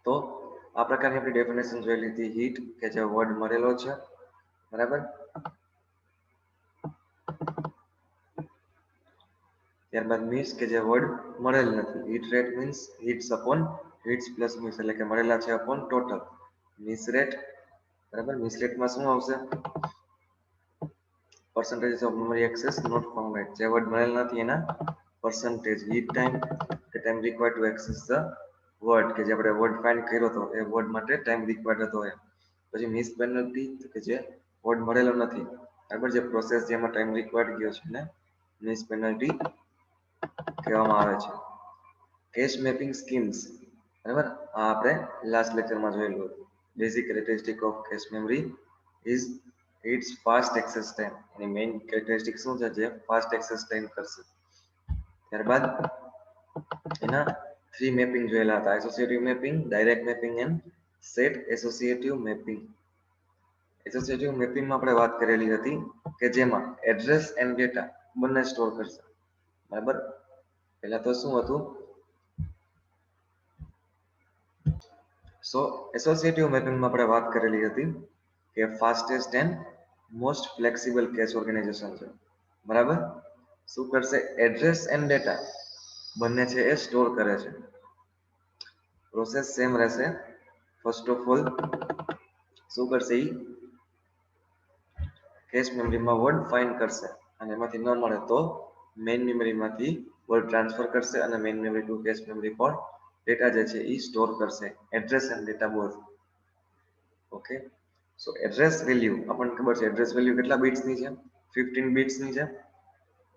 તો આ પ્રકારની આપણી ડેફિનેશન જોઈ લીધી હીટ કે જે વર્ડ મળેલો છે, બરાબર. ત્યારબાદ મીન્સ કે જે વર્ડ મળેલ નથી. Hit rate means hits upon hits plus means એટલે કે મળેલા છે અપોન ટોટલ. મિસ રેટ, બરાબર. મિસ રેટમાં શું આવશે? percentage of memory access not found at. જે વર્ડ મળેલ નથી એના percentage. હીટ ટાઈમ કે time required to access the word કે જે આપણે વર્ડ ફાઇન્ડ કર્યો હતો એ વર્ડ માટે ટાઈમ રિક્વાયર્ડ હતો એ. પછી મિસ પેનલ્ટી કે જે વર્ડ મળેલો નથી, બરાબર. જે પ્રોસેસ જેમાં ટાઈમ રિક્વાયર્ડ ગયો છે ને મિસ પેનલ્ટી કહેવામાં આવે છે. કેશ મેપિંગ સ્કીમ્સ, બરાબર. આ આપણે લાસ્ટ લેક્ચરમાં જોયેલું હતું. Basic characteristic of cache memory is its fast access time. એની મેઇન કેરેક્ટરિસ્ટિક શું છે? જે ફાસ્ટ એક્સેસ ટાઈમ કરશે. ત્યારબાદ એના 3 મેપિંગ જોયેલા હતા: associative mapping, direct mapping and set associative mapping. Associative મેપિંગમાં આપણે વાત કરેલી હતી કે જેમાં એડ્રેસ એન્ડ ડેટા બંને સ્ટોર કરશે, બરાબર. પહેલા તો શું હતું? એસોસિએટિવ મેપિંગમાં આપણે વાત કરેલી હતી કે fastest and most flexible cache organisation છે, બરાબર. શું કરશે? એડ્રેસ એન્ડ ડેટા બંને છે એ સ્ટોર કરે છે. પ્રોસેસ સેમ રહેશે. ફર્સ્ટ ઓફ ઓલ શું કરશે? કેશ મેમરીમાં વર્ડ ફાઇન્ડ કરશે અને એમાંથી ન મળે તો મેઇન મેમરીમાંથી વર્ડ ટ્રાન્સફર કરશે અને main memory to cache memory પર ડેટા જે છે એ સ્ટોર કરશે. Address and data both. Okay. So address value આપણને ખબર છે એડ્રેસ વેલ્યુ કેટલા બિટ્સની છે? 15 બિટ્સની છે,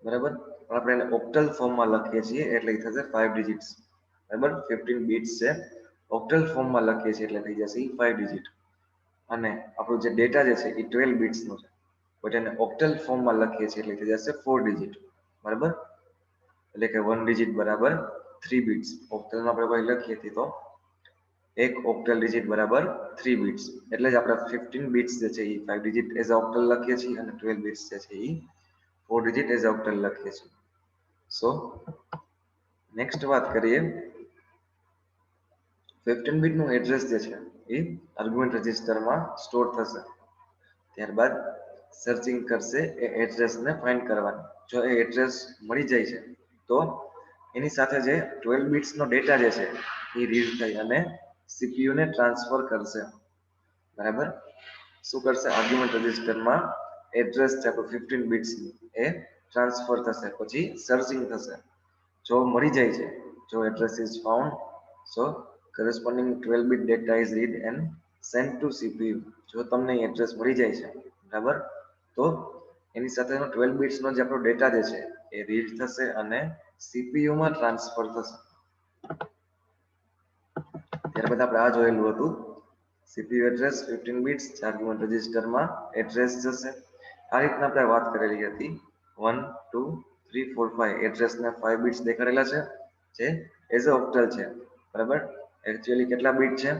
બરાબર. પણ આપણે એને ઓક્ટલ ફોર્મમાં લખીએ છીએ એટલે એ થશે 5 ડિજિટ્સ, બરાબર. 15 બિટ્સ છે, ઓક્ટલ ફોર્મમાં લખીએ છીએ એટલે થઈ જશે 5 ડિજિટ. અને આપણું જે ડેટા જે છે એ 12 બિટ્સનો છે, બટ એને ઓક્ટલ ફોર્મમાં લખીએ છીએ એટલે થઈ જશે 4 ડિજિટ, બરાબર. એટલે કે 1 ડિજિટ બરાબર 3 બિટ્સ. ઓક્ટલમાં આપણે ભાઈ લખીએ છીએ તો એક ઓક્ટલ ડિજિટ બરાબર 3 બિટ્સ. એટલે જ આપણે 15 બિટ્સ જે છે એ 5 ડિજિટ એઝ અ ઓક્ટલ લખીએ છીએ અને 12 બિટ્સ જે છે એ 4 ડિજિટ એઝ અ ઓક્ટલ લખીએ છીએ. સો નેક્સ્ટ વાત કરીએ. 15 બીટ નું એડ્રેસ જે છે એ આર્ગ્યુમેન્ટ રજિસ્ટરમાં સ્ટોર થશે. ત્યારબાદ સર્ચિંગ કરશે એ એડ્રેસને ફાઇન્ડ કરવાનું. જો એ એડ્રેસ મળી જાય છે તો એની સાથે જે 12 બિટ્સ નો ડેટા જે છે એ રીડ થઈ અને સીપીયુ ને ટ્રાન્સફર કરશે, બરાબર. શું કરશે? આર્ગ્યુમેન્ટ રજિસ્ટરમાં એડ્રેસ છે તો 15 બિટ્સ એ ટ્રાન્સફર થશે. પછી સર્ચિંગ થશે. જો મળી જાય છે, જો address is found, so corresponding 12 bit data is read and sent to CPU. જો તમને એડ્રેસ મળી જાય છે, બરાબર, તો એની સાથેનો 12 બિટ્સ નો જે આપણો ડેટા જે છે એ રીડ થશે અને CPU માં ટ્રાન્સફર થશે. ત્યારબાદ આપણે આ જોયેલું હતું CPU એડ્રેસ 15 બિટ્સ આર્ગ્યુમેન્ટ રજિસ્ટરમાં એડ્રેસ જશે. આ રીતના આપણે વાત કરેલી હતી 1 2 3 4 5 એડ્રેસના 5 બિટ્સ દેખાડેલા છે જે એઝ અ ઓક્ટલ છે, બરાબર. એકચ્યુઅલી કેટલા બીટ છે?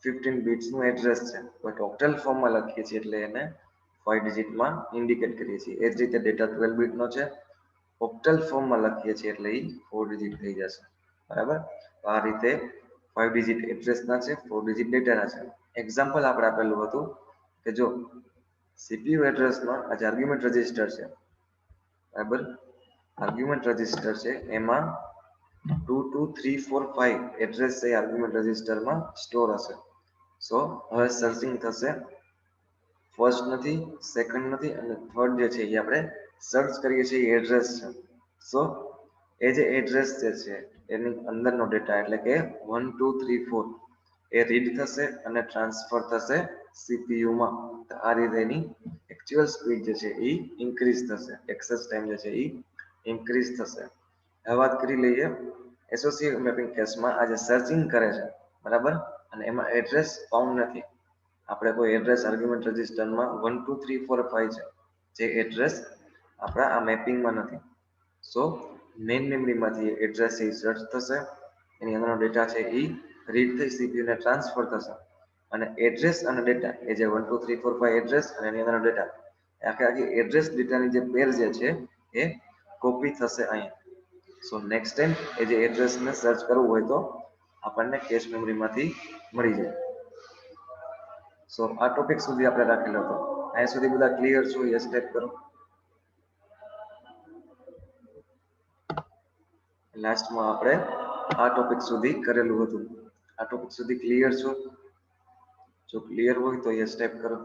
15 બિટ્સ નું એડ્રેસ છે, બટ ઓક્ટલ ફોર્મમાં લખીએ છીએ એટલે એને 5 ડિજિટમાં ઇન્ડિકેટ કરીએ છીએ. એ જ રીતે ડેટા 12 બીટ નો છે, ઓક્ટલ ફોર્મમાં લખીએ છીએ એટલે એ 4 ડિજિટ થઈ જશે, બરાબર. આ રીતે 5 ડિજિટ એડ્રેસના છે, 4 ડિજિટ ડેટાના છે. એક્ઝામ્પલ આપણે આપેલું હતું કે જો CPU એડ્રેસમાં આ જે આર્ગ્યુમેન્ટ રજિસ્ટર છે, બરાબર, આર્ગ્યુમેન્ટ રજિસ્ટર છે એમાં 2 2 3 4 5 એડ્રેસ છે આર્ગ્યુમેન્ટ રજિસ્ટરમાં સ્ટોર હશે. સો હવે સર્ચિંગ થશે. ફર્સ્ટ નથી, સેકન્ડ નથી અને થર્ડ જે છે એ આપણે સર્ચ કરીએ છીએ એડ્રેસ છે. સો એ જે એડ્રેસ જે છે એની અંદરનો ડેટા એટલે કે 1 2 3 4 એ રીડ થશે અને ટ્રાન્સફર થશે CPU માં. આ રીતે એની એકચ્યુઅલ સ્પીડ જે છે એ ઇન્ક્રીઝ થશે, એક્સેસ ટાઈમ જે છે એ ઇન્ક્રીઝ થશે. હવે વાત કરી લઈએ એસોસિએટિવ મેપિંગ કેસમાં આ જે સર્ચિંગ કરે છે, બરાબર, અને એમાં એડ્રેસ ફાઉન્ડ નથી. આપણે કોઈ એડ્રેસ આર્ગ્યુમેન્ટ રજિસ્ટરમાં 1 2 3 4 5 છે જે એડ્રેસ આપણા આ મેપિંગમાં નથી. સો મેઇન મેમરીમાંથી એડ્રેસ એ સર્ચ થશે, એની અંદરનો ડેટા છે એ રીડ થઈ CPU ને ટ્રાન્સફર થશે અને એડ્રેસ અને ડેટા એ જે 1 2 3 4 5 એડ્રેસ અને એની અંદરનો ડેટા આખી એડ્રેસ ડેટાની જે પેર જે છે એ કોપી થશે અહીંયા. સો નેક્સ્ટ ટાઈમ એ જે એડ્રેસને સર્ચ કરવું હોય તો આપણને કેશ મેમરીમાંથી મળી જાય. સો આ ટોપિક સુધી આપણે રાખેલો હતો. અહીંયા સુધી બધા ક્લિયર છો? યસ ટાઈપ કરો. લાસ્ટમાં આપણે આ ટોપિક સુધી કરેલું હતું. આ ટોપિક સુધી ક્લિયર છો? જો ક્લિયર હોય તો યસ ટાઈપ કરો.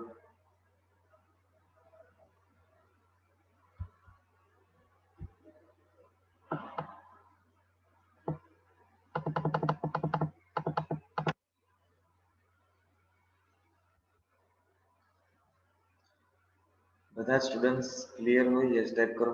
બધા સ્ટુડન્ટ્સ ક્લિયર હોય યસ ટાઈપ કરો.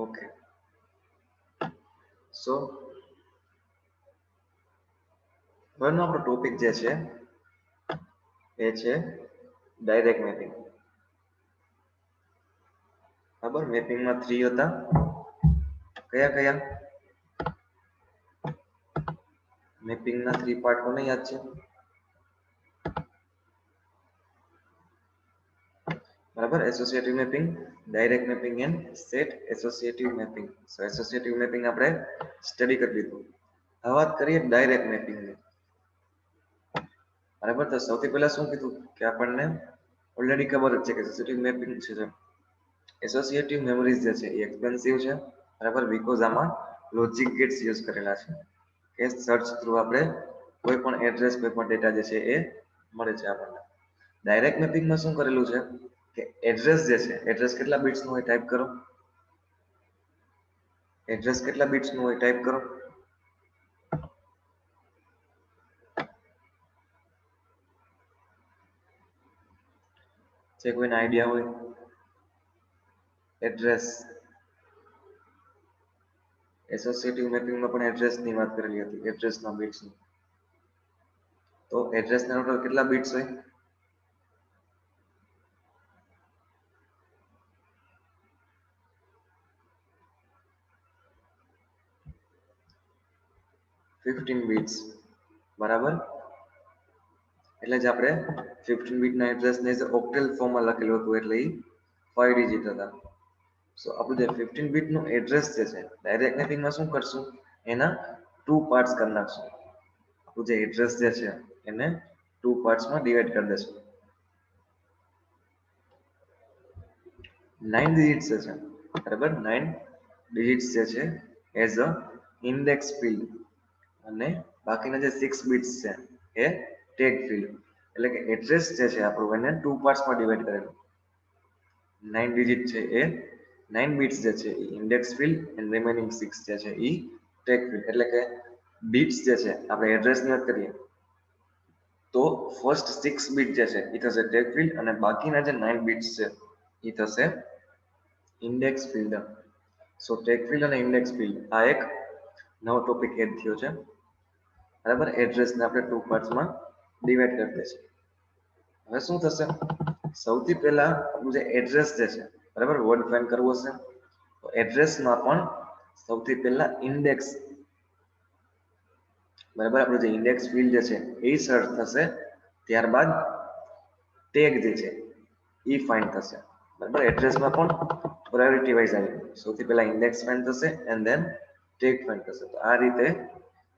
ઓકે, સો હવેનો આપણો ટોપિક જે છે એ છે ડાયરેક્ટ મેપિંગ. બરાબર, મેપિંગમાં 3 હતા. કયા કયા? મેપિંગના 3 પાર્ટ કોને યાદ છે? બરાબર, associative mapping, direct mapping and set associative mapping. So associative mapping આપણે સ્ટડી કરી લીધું. હવે વાત કરીએ ડાયરેક્ટ મેપિંગની. બરાબર, તો સૌથી પહેલા શું કીધું કે આપણને ઓલરેડી ખબર જ છે કે એસોસિએટિવ મેપિંગ છે, એસોસિએટિવ મેમરીઝ જે છે એ એક્સપેન્સિવ છે. બરાબર, બીકોઝ આમાં લોજિક ગેટ્સ યુઝ કરેલા છે કે સર્ચ થ્રુ આપણે કોઈ પણ એડ્રેસ, કોઈ પણ ડેટા જે છે એ મળે છે આપણને. ડાયરેક્ટ મેપિંગમાં શું કરેલું છે કે એડ્રેસ જે છે, એડ્રેસ કેટલા બિટ્સનું હોય ટાઈપ કરો. એડ્રેસ કેટલા બિટ્સનું હોય ટાઈપ કરો. જે કોઈને આઈડિયા હોય. એડ્રેસ, એસોસિએટિવ મેપિંગમાં પણ એડ્રેસની વાત કરેલી હતી, એડ્રેસના બિટ્સની. તો એડ્રેસના ટોટલ કેટલા બિટ્સ હોય? 15 બિટ્સ. બરાબર, એટલે જ આપણે 15 બીટના એડ્રેસને ઓક્ટેલ ફોર્મમાં લખેલું હતું, એટલે એ 5 ડિજિટ હતા. સો આપણું જે 15 બીટનું એડ્રેસ જે છે ડાયરેક્ટ મેપિંગમાં શું કરશું, એના 2 પાર્ટ્સ કરી નાખશું. આપણું જે એડ્રેસ જે છે એને 2 પાર્ટ્સમાં ડિવાઈડ કરી દેશું. 9 ડિજિટ્સ છે, બરાબર, 9 ડિજિટ્સ જે છે એઝ અ ઇન્ડેક્સ ફિલ્ડ, અને બાકીના જે 6 બિટ્સ છે એ ટેગ ફિલ્ડ. એટલે કે એડ્રેસ જે છે આપણું એને 2 પાર્ટ્સમાં ડિવાઈડ કરેલું. 9 ડિજિટ છે એ 9 બિટ્સ જે છે એ ઇન્ડેક્સ ફિલ્ડ એન્ડ રિમેનિંગ 6 જે છે એ ટેગ ફિલ્ડ. એટલે કે બિટ્સ જે છે આપણે એડ્રેસની વાત કરીએ તો ફર્સ્ટ 6 બીટ જે છે એ થશે ટેગ ફિલ્ડ, અને બાકીના જે 9 બિટ્સ છે એ થશે ઇન્ડેક્સ ફિલ્ડ. સો ટેગ ફિલ્ડ અને ઇન્ડેક્સ ફિલ્ડ આ એક નવો ટોપિક એડ થયો છે. બરાબર, એડ્રેસને આપણે 2 પાર્ટ્સમાં ડિવાઈડ કરી દઈશું. હવે શું થશે, સૌથી પહેલા આપણું જે એડ્રેસ જે છે, બરાબર, વર્ડ ફાઇન્ડ કરવું હશે તો એડ્રેસમાં પણ સૌથી પહેલા ઇન્ડેક્સ, બરાબર, આપણું જે ઇન્ડેક્સ ફિલ્ડ જે છે એ સર્ચ થશે, ત્યારબાદ ટેગ જે છે એ ફાઇન્ડ થશે. બરાબર, એડ્રેસમાં પણ પ્રાયોરિટી વાઇઝ આવી, સૌથી પહેલા ઇન્ડેક્સ ફાઇન્ડ થશે એન્ડ ધેન ટેગ ફાઇન્ડ થશે. તો આ રીતે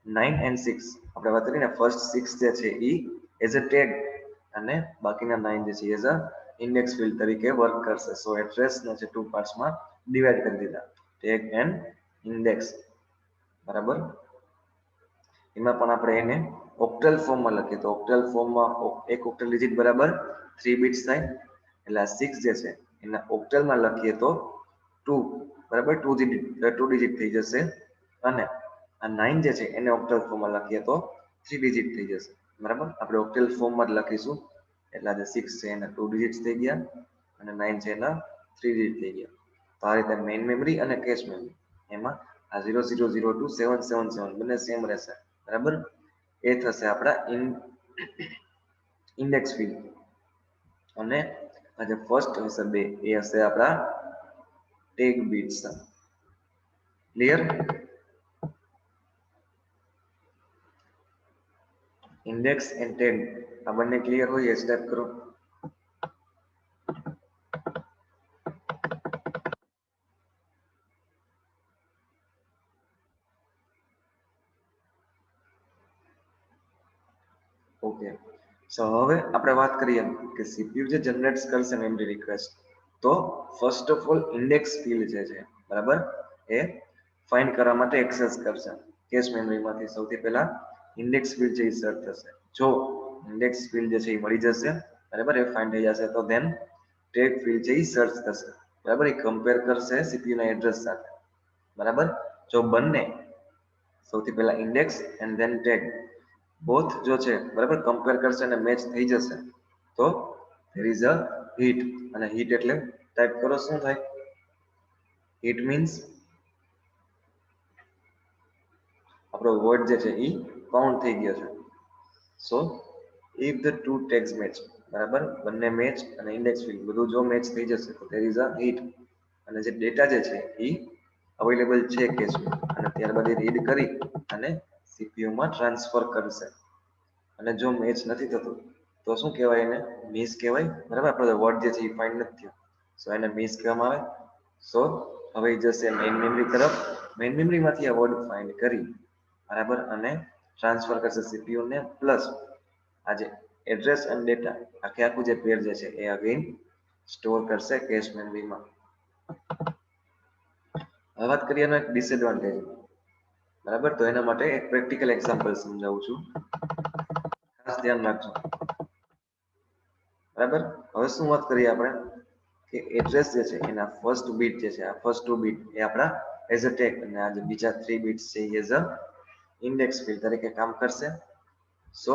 9 એન્ડ 6 આપણે વાત કરીને ફર્સ્ટ 6 જે છે એ એઝ અ ટેગ, અને બાકીના 9 જે છે એઝ અ ઇન્ડેક્સ ફિલ્ડ તરીકે વર્ક કરશે. સો એડ્રેસને છે 2 પાર્ટ્સમાં ડિવાઈડ કરી દીધા, ટેગ એન્ડ ઇન્ડેક્સ. બરાબર, એમાં પણ આપણે એને ઓક્ટલ ફોર્મમાં લખીએ તો ઓક્ટલ ફોર્મમાં એક ઓક્ટલ ડિજિટ બરાબર 3 બિટ્સ થાય. એટલે આ 6 જે છે એના ઓક્ટલમાં લખીએ તો 2, બરાબર, 2 ડિજિટ થઈ જશે. અને આ 9 જે છે એને ઓક્ટલ ફોર્મમાં લખીએ તો 3 ડિજિટ થઈ જશે. બરાબર, આપણે ઓક્ટલ ફોર્મમાં જ લખીશું, એટલે જે 6 છે એના 2 ડિજિટ્સ થઈ ગયા, અને 9 છે એના 3 ડિજિટ થઈ ગયા. તો આ રીતે મેઇન મેમરી અને કેશ મેમરી એમાં આ 0002 777 બંને સેમ રહેશે. બરાબર, એ થશે આપણા ઇન્ડેક્સ ફિલ્ડ, અને આ જે ફર્સ્ટ હશે 2 એ હશે આપણા tag bits. Clear? Index and tag આ બંને ક્લિયર હોય એ ટાઈપ કરો. ઓકે, સો હવે આપણે વાત કરીએ કે સીપીયુ જે જનરેટ કરશે મેમરી રિક્વેસ્ટ, તો first of all index field જે છે બરાબર એ ફાઇન્ડ કરવા માટે એક્સેસ કરશે કેશ મેમરીમાંથી. સૌથી પહેલા ઇન્ડેક્સ ફીલ્ડ છે એ સર્ચ થશે. જો ઇન્ડેક્સ ફીલ્ડ જે છે એ મળી જશે બરાબર, એ ફાઇન્ડ થઈ જશે, તો ધેન ટેગ ફીલ્ડ છે એ સર્ચ થશે બરાબર, એ કમ્પેર કરશે સીપીયુ ના એડ્રેસ સાથે બરાબર. જો બંને સૌથી પહેલા index and then tag both જો છે બરાબર કમ્પેર કરશે અને મેચ થઈ જશે, તો ધેર ઇઝ અ હિટ. અને હિટ એટલે ટાઈપ કરો શું થાય? હિટ મીન્સ આપણો વર્ડ જે છે એ કાઉન્ટ થઈ ગયો છે. So if the two tags match બરાબર, બંને મેચ અને ઇન્ડેક્સ ફીલ્ડ બધું જો મેચ થઈ જશે તો ધેર ઇઝ અ હિટ. અને જે ડેટા જે છે એ અવેલેબલ છે કેશમાં, અને ત્યારબાદ એ રીડ કરી અને સીપીયુ માં ટ્રાન્સફર કરશે. અને જો મેચ નથી થતું તો શું કહેવાય? એને મિસ કહેવાય બરાબર. આપણો વર્ડ જે છે એ ફાઇન્ડ નથી થયો, સો એને મિસ કહેવામાં આવે. સો હવે જશે મેઇન મેમરી તરફ. મેઇન મેમરીમાંથી આ વર્ડ ફાઇન્ડ કરી બરાબર અને ટ્રાન્સફર કરશે સીપીયુ ને, પ્લસ આજે એડ્રેસ અને ડેટા આખે આખું જે પેર જે છે એ અગેન સ્ટોર કરશે કેશ મેમરીમાં. હવે વાત કરીએ એનો એક ડિસએડવાન્ટેજ બરાબર, તો એના માટે એક પ્રેક્ટિકલ એક્ઝામ્પલ સમજાવું છું, ખાસ ધ્યાન રાખજો બરાબર. હવે શું વાત કરીએ આપણે કે એડ્રેસ જે છે એના ફર્સ્ટ બીટ જે છે, આ ફર્સ્ટ ટુ બીટ એ આપણા એઝ અ ટેગ, અને આ જે બીજા 3 બીટ્સ છે એ એઝ અ ઇન્ડેક્સ ફીલ્ડ તરીકે કામ કરશે. સો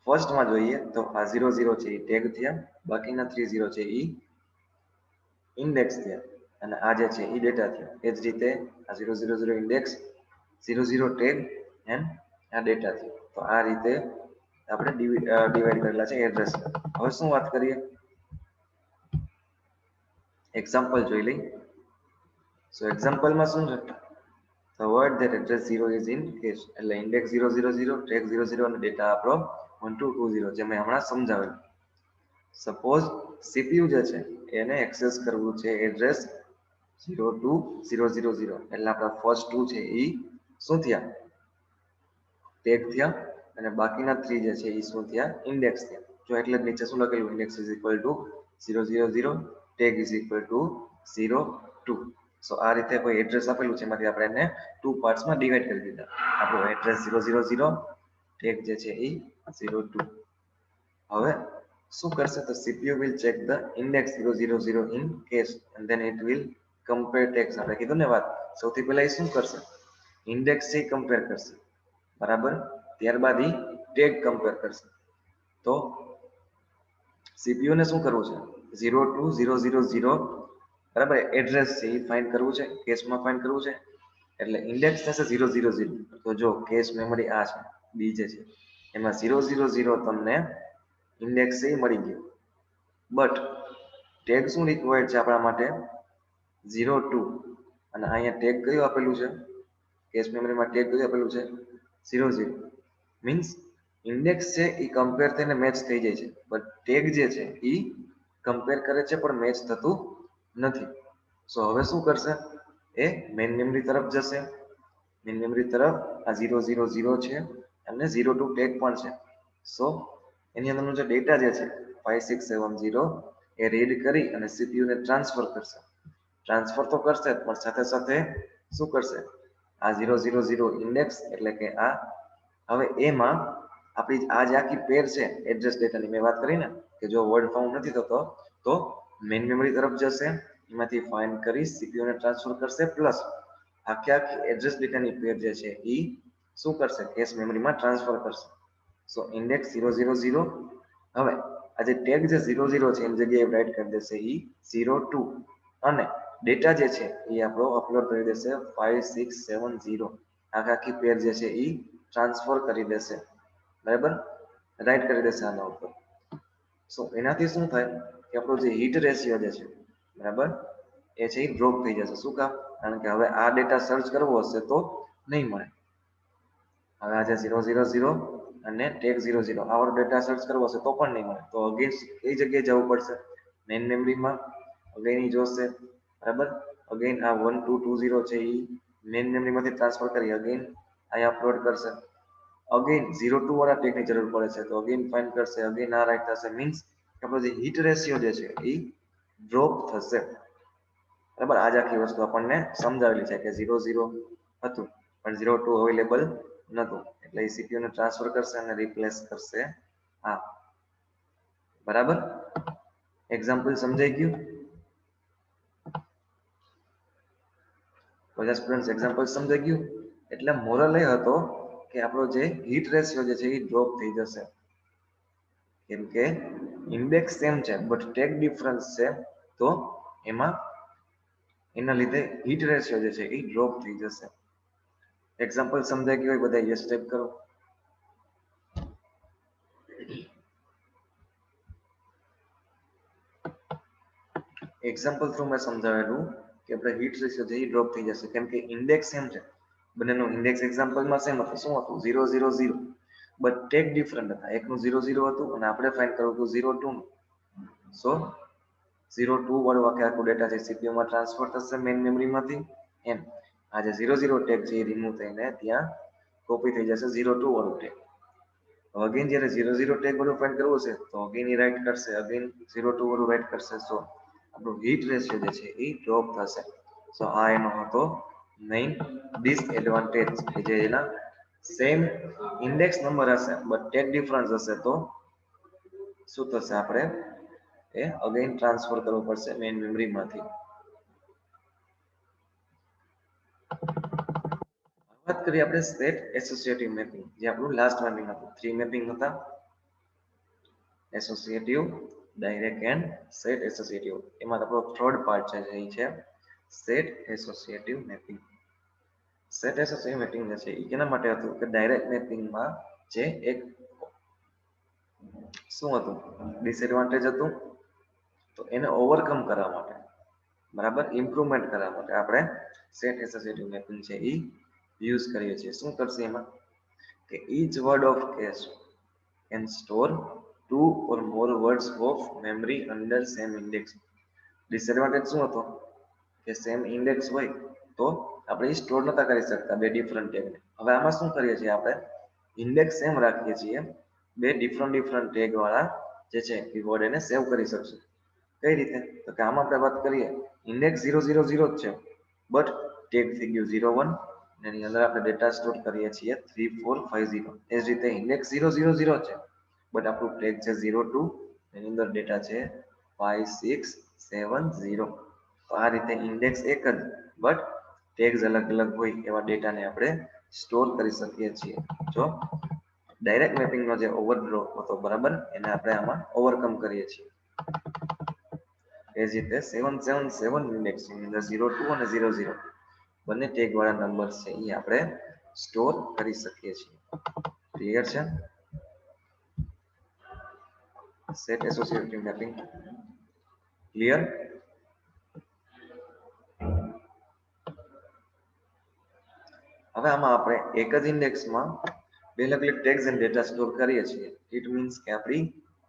ફર્સ્ટમાં જોઈએ તો આ 00 છે એ ટેગ થયા, બાકીના 30 છે એ ઇન્ડેક્સ થયા, અને આ જે છે એ ડેટા થયા. એ જ રીતે આ 000 ઇન્ડેક્સ, 00 ટેગ એન્ડ આ ડેટા થયો. તો આ રીતે આપણે ડિવાઈડ કરેલા છે એડ્રેસ. હવે શું વાત કરીએ, એક્ઝામ્પલ જોઈ લઈ. સો એક્ઝામ્પલમાં શું છે? The word that address 0 is in cache, એટલે index 000 tag 00 અને ડેટા આપણો 1220 જે મેં હમણાં સમજાવેલું. સપોઝ સીપીયુ જે છે એને એક્સેસ કરવું છે એડ્રેસ 02000, એટલે આપણા ફર્સ્ટ 2 છે એ શું થયા? ટેગ થયા, અને બાકીના 3 જે છે એ શું થયા? ઇન્ડેક્સ થયા. જો એટલે નીચે શું લખેલું? Index is equal to 000, tag is equal to 02. સો આ રીતે કોઈ એડ્રેસ આપેલું છે એમાંથી આપણે એને 2 પાર્ટ્સમાં ડિવાઈડ કરી દીધા. આપણું એડ્રેસ 000, ટેગ જે છે એ 02. હવે શું કરશે? તો CPU will check the index 000 in cache and then it will compare tags. આપણે કીધું ને વાત, સૌથી પહેલા એ શું કરશે? ઇન્ડેક્સ છે કમ્પેર કરશે બરાબર, ત્યારબાદ એ ટેગ કમ્પેર કરશે. તો સીપીયુ ને શું કરવું છે? 02000 બરાબર એડ્રેસ છે એ ફાઇન્ડ કરવું છે, કેશમાં ફાઇન્ડ કરવું છે, એટલે ઇન્ડેક્સ થશે 000. તો જો કેશ મેમરી આ છે બી જે છે એમાં 000 તમને ઇન્ડેક્સ એ મળી ગયો, બટ ટેગ શું રિક્વાયર્ડ છે આપણા માટે? 02. અને અહીંયા ટેગ કયું આપેલું છે? કેશ મેમરીમાં ટેગ કયું આપેલું છે? 00. મીન્સ ઇન્ડેક્સ છે એ કમ્પેર થઈને મેચ થઈ જાય છે, બટ ટેગ જે છે એ કમ્પેર કરે છે પણ મેચ થતું નથી. સો હવે શું કરશે? એ મેઇન મેમરી તરફ જશે. મેઇન મેમરી તરફ આ 000 છે અને 02 ટેગ પણ છે. સો એની અંદરનો જે ડેટા જે છે 5670 એ રીડ કરી અને સીપીયુ ને ટ્રાન્સફર કરશે. ટ્રાન્સફર તો કરશે જ, પણ સાથે સાથે શું કરશે? આ 000 ઇન્ડેક્સ એટલે કે આ, હવે એમાં આપણી આ જે આખી પેર છે એડ્રેસ ડેટાની મેં વાત કરી ને કે જો વર્ડ ફાઉન્ડ નથી થતો તો મેઇન મેમરી તરફ જશે, એમાંથી ફાઇન્ડ કરી સીપીયુ ને ટ્રાન્સફર કરશે, પ્લસ આખી એડ્રેસ ડેટાની પેર જે છે એ શું કરશે? કેશ મેમરીમાં ટ્રાન્સફર કરશે. સો ઇન્ડેક્સ 000, હવે આ જે ટેગ જે 00 છે એની જગ્યાએ રાઈટ કરી દેશે એ 02, અને ડેટા જે છે એ આપણો અપલોડ કરી દેશે 5670. આખી પેર જે છે એ ટ્રાન્સફર કરી દેશે બરાબર, રાઈટ કરી દેશે આના ઉપર. સો એનાથી શું થાય કે આપણો જે હિટ રેશિયો જે છે બરાબર એ છે એ ડ્રોપ થઈ જશે. શું કામ? કારણ કે હવે આ ડેટા સર્ચ કરવો હશે તો નહીં મળે. હવે આ જે 000 અને ટેગ 00 આવો ડેટા સર્ચ કરવો હશે તો પણ નહીં મળે. તો અગેન કઈ જગ્યાએ જવું પડશે? મેઇન મેમરીમાં અગેન ઈ જોશે. બરાબર, અગેન આ 1220 છે એ મેઇન મેમરીમાંથી ટ્રાન્સફર કરી અગેન અહીં અપલોડ કરશે. અગેન 02 વાળા ટેગની જરૂર પડે છે તો અગેન ફાઇન્ડ કરશે, અગેન આ રાઈટ થશે. મીન્સ આપણો જે હિટ રેશિયો જે છે એ ડ્રોપ થશે. બરાબર, આજ આખી વસ્તુ આપણને સમજાવેલી છે કે 00 હતું પણ 02 અવેલેબલ નહોતું એટલે એ સીપીયુ ને ટ્રાન્સફર કરશે અને રિપ્લેસ કરશે આ. બરાબર, એક્ઝામ્પલ સમજાઈ ગયું? બધા સ્ટુડન્ટ્સ એક્ઝામ્પલ સમજાઈ ગયું? એટલે મોરલ એ હતો કે આપણો જે હિટ રેશિયો જે છે એ ડ્રોપ થઈ જશે કેમ કે ઇન્ડેક્સ સેમ છે બટ ટેગ ડિફરન્સ છે તો એમાં એના લીધે હિટ રેશિયો જે છે એ ડ્રોપ થઈ જશે. એક્ઝામ્પલ સમજાઈ ગયું હોય બધા યસ ટાઈપ કરો. એક્ઝામ્પલ થ્રુ મેં સમજાવેલું કે આપણે હિટ રેશિયો છે એ ડ્રોપ થઈ જશે કેમ કે ઇન્ડેક્સ સેમ છે. બંનેનો ઇન્ડેક્સ એક્ઝામ્પલમાં સેમ હતું. શું હતું? 000 બટ ટેગ ડિફરન્ટ હતા. એકનું 00 હતું અને આપણે ફાઇન્ડ કરવું હતું 02 નું. સો 02 વાળું આખું ડેટા છે સીપીયુમાં ટ્રાન્સફર થશે મેઇન મેમરીમાંથી. એમ આ જે 00 ટેગ છે એ રિમૂવ થઈને ત્યાં કોપી થઈ જશે 02 વાળું ટેગ. અગેન જ્યારે 00 ટેગ વાળું ફાઇન્ડ કરવું છે તો અગેન એ રાઈટ કરશે, અગેન 02 વાળું રાઈટ કરશે. સો આપણું હિટ રેશિયો જે છે એ ડ્રોપ થશે. સો આ એનો હતો મેઇન ડિસએડવાન્ટેજ કે જે એના સેમ ઇન્ડેક્સ નંબર હશે બટ ટેગ ડિફરન્સ હશે તો શું થશે? આપણે એ અગેન ટ્રાન્સફર કરવું પડશે મેઇન મેમરીમાંથી. વાત કરીએ આપણે સેટ એસોસિએટિવ મેપિંગ, જે આપણું લાસ્ટ મેપિંગ હતું. 3 મેપિંગ હતા: associative, direct and set associative. એમાં આપણો થર્ડ પાર્ટ છે એ છે set associative mapping. Set associative mapping જે છે એ કેના માટે હતું કે ડાયરેક્ટ મેપિંગમાં જે એક શું હતું ડિસએડવાન્ટેજ હતું તો એને ઓવરકમ કરવા માટે, બરાબર, ઇમ્પ્રુવમેન્ટ કરવા માટે આપણે સેટ એસોસિએટિવ મેપિંગ છે એ યુઝ કરીએ છીએ. શું કરશે એમાં કે each word of cache can store 2 or more words of memory under same index. Disadvantage શું હતો કે સેમ ઇન્ડેક્સ હોય તો આપણે સ્ટોર નતા કરી શકતા બે ડિફરન્ટ ટેગને. હવે આમાં શું કરીએ છીએ? આપણે ઇન્ડેક્સ સેમ રાખીએ છીએ, બે ડિફરન્ટ ટેગ વાળા જે છે કીબોર્ડ એને સેવ કરી શકશું. કઈ રીતે? તો કે આમાં આપણે વાત કરીએ ઇન્ડેક્સ 000 જ છે બટ ટેગ થઈ ગયું 01 અને એની અંદર આપણે ડેટા સ્ટોર કરીએ છીએ 3450. એ જ રીતે ઇન્ડેક્સ 000 છે બટ આપણું ટેગ છે 02 એની અંદર ડેટા છે 5670. તો આ રીતે ઇન્ડેક્સ એક જ બટ ટેગ્સ અલગ અલગ હોય એવા ડેટાને આપણે સ્ટોર કરી શકીએ છીએ. જો ડાયરેક્ટ મેપિંગનો જે ઓવરફ્લો હતો, બરાબર, એને આપણે આમાં ઓવરકમ કરીએ છીએ. એ જ રીતે 777 ઇન્ડેક્સ ની અંદર 02 અને 00 બંને ટેગ વાળા નંબર છે એ આપણે સ્ટોર કરી શકીએ છીએ. ક્લિયર છે? Set associative mapping clear? હવે આમાં આપણે એક જ ઇન્ડેક્સમાં બે અલગ અલગ ટેગ્સ એન્ડ ડેટા સ્ટોર કરીએ છીએ. ઇટ મીન્સ કે આપણી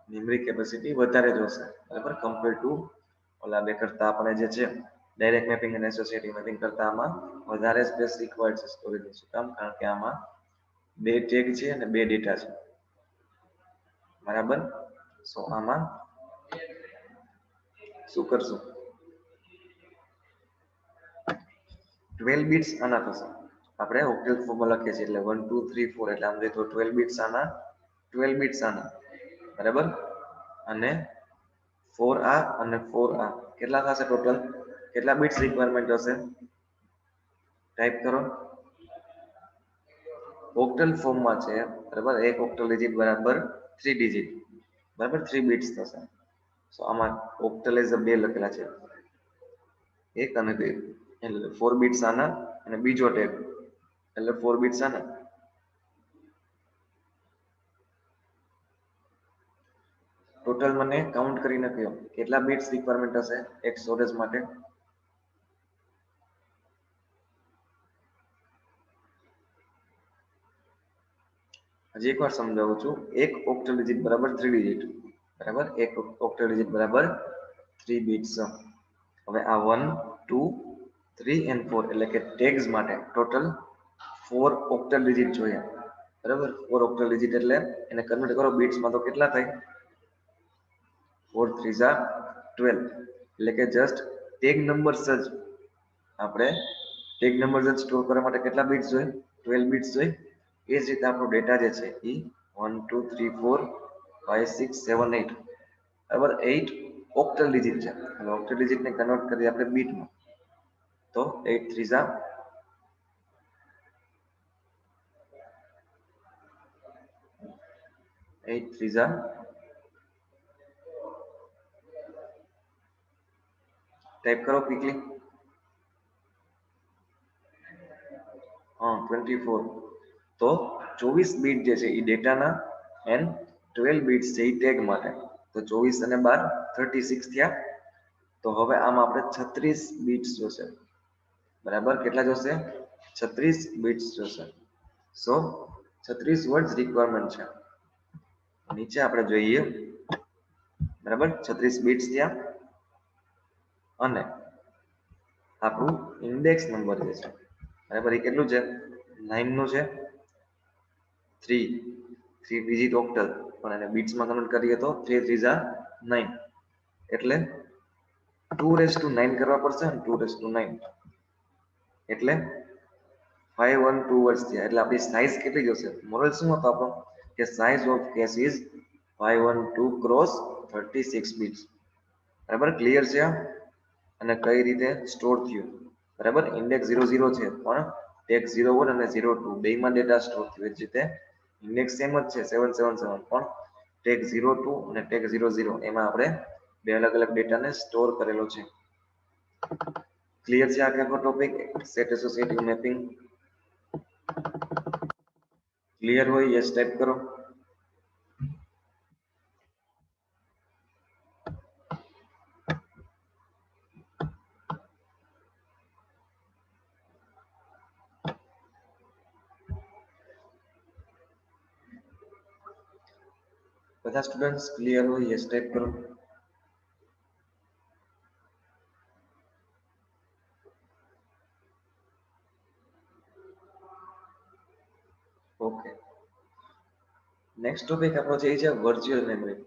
મેમરી કેપેસિટી વધારે જોશે, બરાબર, કમ્પેર ટુ ઓલા બે કરતા આપણે જે છે ડાયરેક્ટ મેપિંગ અને એસોસિએટિવ મેપિંગ કરતા આમાં વધારે સ્પેસ રિક્વાયર્ડ છે સ્ટોરેજ. શું કામ? કારણ કે આમાં બે ટેગ છે અને બે ડેટા છે, બરાબર. સો આમાં શું કરશું? 12 બિટ્સ આના થશે. આપણે ઓક્ટલ ફોર્મમાં લખીએ છીએ એટલે 1 2 3 4 એટલે આમ તો 12 બિટ્સ આના, 12 બિટ્સ આના, બરાબર, અને 4 આ અને 4 આ કેટલા થશે ટોટલ? કેટલા બિટ્સ રિક્વાયરમેન્ટ હશે? ટાઈપ કરો. ઓક્ટલ ફોર્મમાં છે, બરાબર, એક ઓક્ટલ ડિજિટ બરાબર 3 ડિજિટ, બરાબર, 3 બિટ્સ થશે. સો આમાં ઓક્ટલ એઝ બે લખેલા છે, એક અને બે, એટલે 4 બિટ્સ આના અને બીજો ટેગ એટલે 4 બિટ્સ આના. ટોટલ મને કાઉન્ટ કરીને કહો કેટલા બિટ્સ રિક્વાયરમેન્ટ હશે એક સ્ટોરેજ માટે? હજી એકવાર સમજાવું છું. એક ઓક્ટલ ડિજિટ બરાબર 3 ડિજિટ, બરાબર, એક ઓક્ટલ ડિજિટ બરાબર 3 બિટ્સ. હવે આ 1 2 3 and 4 એટલે કે ટેગ્સ માટે ટોટલ 4 ઓક્ટલ ડિજિટ જોઈએ, બરાબર. 4 ઓક્ટલ ડિજિટ એટલે એને કન્વર્ટ કરો બિટ્સમાં તો કેટલા થાય? 4 3 જા 12, એટલે કે જસ્ટ ટેગ નંબર્સ જ આપણે ટેગ નંબર જ સ્ટોર કરવા માટે કેટલા બિટ્સ જોઈએ? 12 બિટ્સ જોઈએ. એ જ રીતે આપણો ડેટા જે છે એ 1 2 3 4 5 6 7 8, બરાબર, 8 ઓક્ટલ ડિજિટ છે. હવે ઓક્ટલ ડિજિટને કન્વર્ટ કરીએ આપણે બીટમાં, તો 8 3 જા 8 3 જા ટાઈપ કરો ક્વિકલી. 24. તો 24 બીટ જે છે એ ડેટાના એન્ડ 12 બીટ્સ છે એ ટેગ માટે. તો 24 અને 12 36 થયા. તો હવે આમાં આપણે 36 બીટ્સ જોશે, બરાબર. કેટલા જોશે? 36 બીટ્સ જોશે. સો 36 વર્ડ્સ રિક્વાયરમેન્ટ છે. નીચે આપણે જોઈએ, બરાબર, 36 બીટ્સ થયા અને આપણું ઇન્ડેક્સ નંબર જે છે, બરાબર, એ કેટલું છે? 9 નું છે. 3 ડિજિટ ઓક્ટલ, પણ એને બીટ્સમાં કન્વર્ટ કરીએ તો 3 3 જા 9, એટલે 2 9 કરવા પડશે ને, 2 9 એટલે 512 વર્ડ્સ થયા. એટલે આપણી સાઇઝ કેટલી જશે? મોરલ શું હતો આપણો? કે size of case is 512 cross 36 bits, બરાબર. ક્લિયર છે? અને કઈ રીતે સ્ટોર થયું, બરાબર. ઇન્ડેક્સ 00 છે, પણ ટેગ 01 અને 02 બેમાં ડેટા સ્ટોર થયો. એ જ રીતે ઇન્ડેક્સ સેમ જ છે 777, પણ ટેગ 02 અને ટેગ 00 એમાં આપણે બે અલગ અલગ ડેટાને સ્ટોર કરેલો છે. ક્લિયર છે આખો topic set associative mapping? Clear હોય યસ ટાઈપ કરો. બધા સ્ટુડન્ટ્સ ક્લિયર હોય યસ ટાઈપ કરો. ઓકે, નેક્સ્ટ ટોપિક આપણો છે એ છે વર્ચ્યુઅલ મેમરી,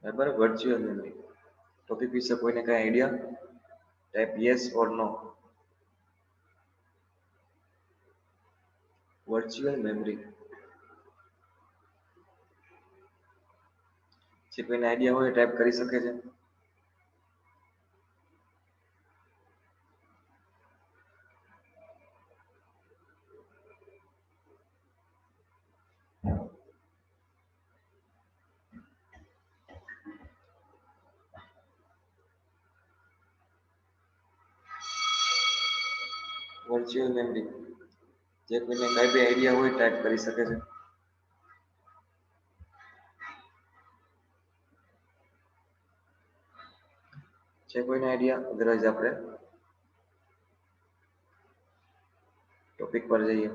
બરાબર. વર્ચ્યુઅલ મેમરી ટોપિક વિશે કોઈને કઈ idea? Type yes or no. Virtual memory જે કોઈને આઈડિયા હોય ટાઈપ કરી શકે છે. વર્ચ્યુઅલ મેમરી જે કોઈને કઈ બી આઈડિયા હોય ટાઈપ કરી શકે છે. છે કોઈને આઈડિયા? અદરવાઇઝ આપણે ટોપિક પર જઈએ.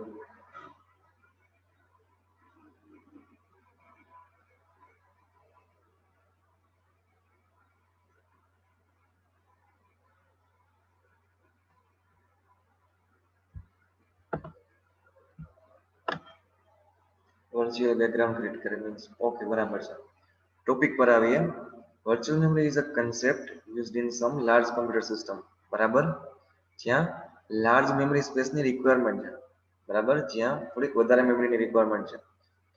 વર્ચ્યુઅલ બેકગ્રાઉન્ડ ક્રિએટ કરે મીન્સ ઓકે, બરાબર છે. ટોપિક પર આવીએ. Virtual memory is a concept used in sum large computer system, બરાબર. જ્યાં લાર્જ મેમરી સ્પેસની રિક્વાયરમેન્ટ છે, બરાબર. જ્યાં થોડીક વધારે મેમરીની રિક્વાયરમેન્ટ છે.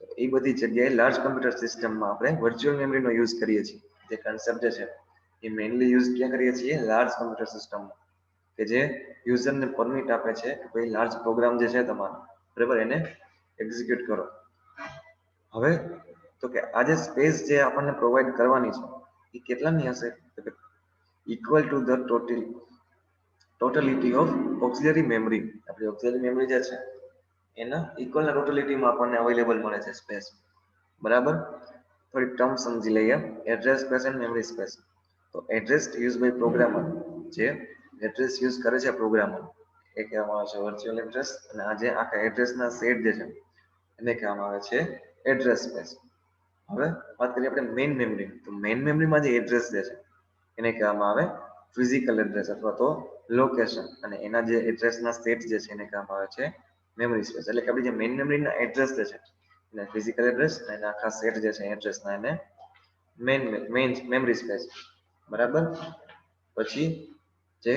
તો એ બધી જગ્યાએ લાર્જ કમ્પ્યુટર સિસ્ટમમાં આપણે વર્ચ્યુઅલ મેમરીનો યુઝ કરીએ છીએ. જે કન્સેપ્ટ છે એ મેઇનલી યુઝ ક્યાં કરીએ છીએ? લાર્જ કમ્પ્યુટર સિસ્ટમમાં, કે જે યુઝરને પરમિટ આપે છે કે ભાઈ લાર્જ પ્રોગ્રામ જે છે તમારો, બરાબર, એને એક્ઝિક્યુટ કરો. હવે તો કે આ જે સ્પેસ જે આપણને પ્રોવાઈડ કરવાની છે એ કેટલાની હશે? Equal to the totality of auxiliary memory. આપણી ઓક્સિલરી મેમરી જે છે એના ઇક્વલ ના ટોટલિટીમાં આપણને અવેલેબલ મળે છે સ્પેસ, બરાબર. થોડીક ટર્મ સમજી લઈએ. Address space and memory space. તો એડ્રેસ યુઝ બાય પ્રોગ્રામર, જે એડ્રેસ યુઝ કરે છે પ્રોગ્રામર, એ કહેવામાં આવે છે વર્ચ્યુઅલ એડ્રેસ. અને આ જે આખા એડ્રેસના સેટ જે છે એને કહેવામાં આવે છે એડ્રેસ સ્પેસ. હવે વાત કરીએ આપણે મેઇન મેમરી. તો મેઇન મેમરીમાં જે એડ્રેસ જે છે એને કહેવામાં આવે ફિઝિકલ એડ્રેસ અથવા તો લોકેશન, અને એના જે એડ્રેસના સેટ જે છે એને કહેવામાં આવે છે મેમરી સ્પેસ. એટલે કે આપણી જે મેઇન મેમરીના એડ્રેસ જે છે એને ફિઝિકલ એડ્રેસ, અને આખા સેટ જે છે એડ્રેસના એને મેઇન મેમરી સ્પેસ. બરાબર. પછી જે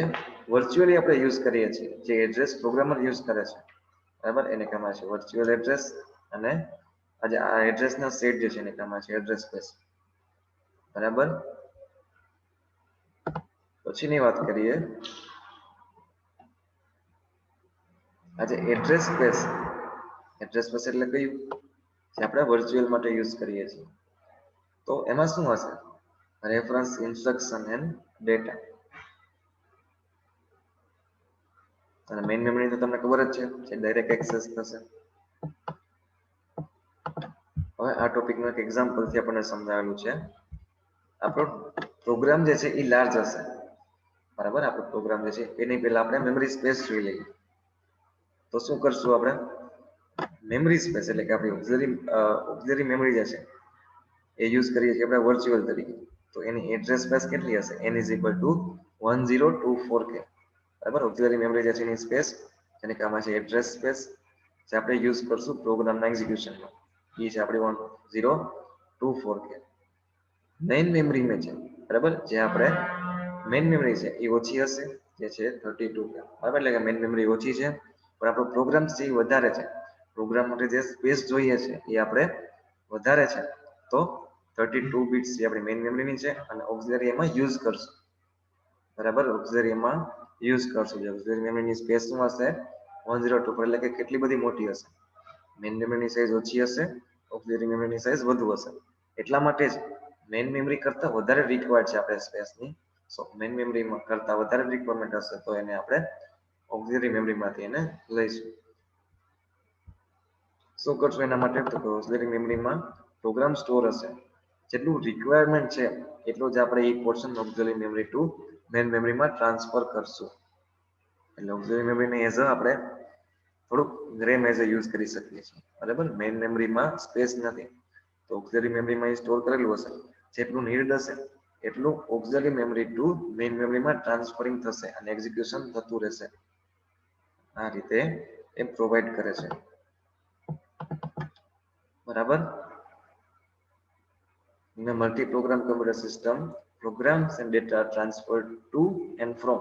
વર્ચ્યુઅલી આપણે યુઝ કરીએ છીએ, જે એડ્રેસ પ્રોગ્રામર યુઝ કરે છે, બરાબર, એને કહેવામાં આવે છે વર્ચ્યુઅલ એડ્રેસ. અને આજે આ એડ્રેસના સેટ જે છે એને કહેવામાં આવે છે એડ્રેસ સ્પેસ. બરાબર. પછીની વાત કરીએ, આજે એડ્રેસ સ્પેસ એટલે કયું, જે આપણે વર્ચ્યુઅલ માટે યુઝ કરીએ છીએ. તો એમાં શું હશે? Reference, instruction and data. અને મેઇન મેમરી તો તમને ખબર જ છે કે ડાયરેક્ટ એક્સેસ થશે. હવે આ ટોપિકનું એક એક્ઝામ્પલથી આપણને સમજાવેલું છે. આપણો પ્રોગ્રામ જે છે એ લાર્જ હશે, બરાબર. આપણો પ્રોગ્રામ જે છે એની પહેલા આપણે મેમરી સ્પેસ જોઈ લઈએ. તો શું કરશું આપણે? મેમરી સ્પેસ એટલે કે આપણી ઓક્સિલરી મેમરી જે છે એ યુઝ કરીએ છીએ આપણે વર્ચ્યુઅલ તરીકે. તો એની એડ્રેસ સ્પેસ કેટલી હશે? n is equal to 1024k. બરાબર. ઓક્સિલરી મેમરી જે છે એની સ્પેસ, જેને કહેવામાં છે એડ્રેસ સ્પેસ, જે આપણે યુઝ કરશું પ્રોગ્રામના એક્ઝિક્યુશનમાં, એ છે આપણી 1024k. મેઇન મેમરી છે, બરાબર, જે આપણે મેઇન મેમરી છે એ ઓછી હશે, જે છે 32k. બરાબર. એટલે કે મેઇન મેમરી ઓછી છે પણ આપણો પ્રોગ્રામ છે એ વધારે છે. પ્રોગ્રામ માટે જે સ્પેસ જોઈએ છે એ આપણે વધારે છે. તો 32 બિટ્સ જે આપણી મેઇન મેમરીની છે, અને ઓક્સિલરી એમાં યુઝ કરશું. બરાબર. ઓક્સિલરી એમાં યુઝ કરશું. જે ઓક્સિલરી મેમરીની સ્પેસ શું હશે? 102. એટલે કે કેટલી બધી મોટી હશે? મેઇન મેમરીની સાઇઝ ઓછી હશે, ઓક્સિલરી મેમરીની સાઇઝ વધુ હશે. એટલા માટે જ મેઇન મેમરી કરતા વધારે રિક્વાયર્ડ છે આપણે સ્પેસની. સો મેઇન મેમરી કરતા વધારે રિક્વાયરમેન્ટ હશે તો એને આપણે ઓક્સિલરી મેમરીમાંથી એને લઈશું. શું કરશું એના માટે? તો ઓક્સિલરી મેમરીમાં પ્રોગ્રામ સ્ટોર હશે. જેટલું રિક્વાયરમેન્ટ છે એટલું જ આપણે એ portion auxiliary memory to main મેમરીમાં ટ્રાન્સફર કરશું. એટલે ઓક્સિલરી મેમરીને એઝ આપણે થોડુંક રેમ એઝ યુઝ કરી શકીએ છીએ. બરાબર. મેઇન મેમરીમાં સ્પેસ નથી, તો ઓક્સિલરી મેમરીમાં એ સ્ટોર કરેલું હશે. જેટલું નીડ હશે એટલું ઓક્સિલરી મેમરી ટુ મેઇન મેમરીમાં ટ્રાન્સફરિંગ થશે અને એક્ઝિક્યુશન થતું રહેશે. આ રીતે એ પ્રોવાઈડ કરે છે. બરાબર. In a multi-program computer system, programs and data are transferred to and from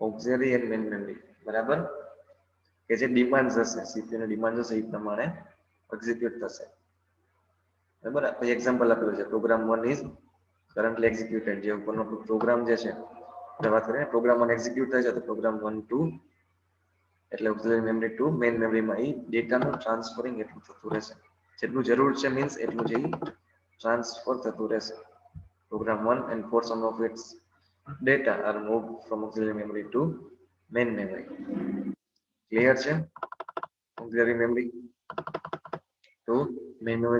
auxiliary and main memory. બરાબર. કે જે ડિમાન્ડ હશે, સીપીયુ ની ડિમાન્ડ હશે એ પ્રમાણે એક્ઝિક્યુટ થશે. બરાબર. આપણે એક્ઝામ્પલ આપેલું છે, પ્રોગ્રામ 1 is currently executed. જે ઉપરનો પ્રોગ્રામ જે છે આપણે વાત કરીએ પ્રોગ્રામ 1 એક્ઝિક્યુટ થાય છે, તો પ્રોગ્રામ 1 2 એટલે ઓક્સિલરી મેમરી ટુ મેઇન મેમરીમાં એ ડેટાનું ટ્રાન્સફરિંગ એટલું થતું રહેશે. જેટલું જરૂર છે મીન્સ એટલું જ ટ્રાન્સફર થતું રહેશે. Program 1 and portion of its data are moved from auxiliary memory to main memory. Clear છે? Auxiliary memory to main memory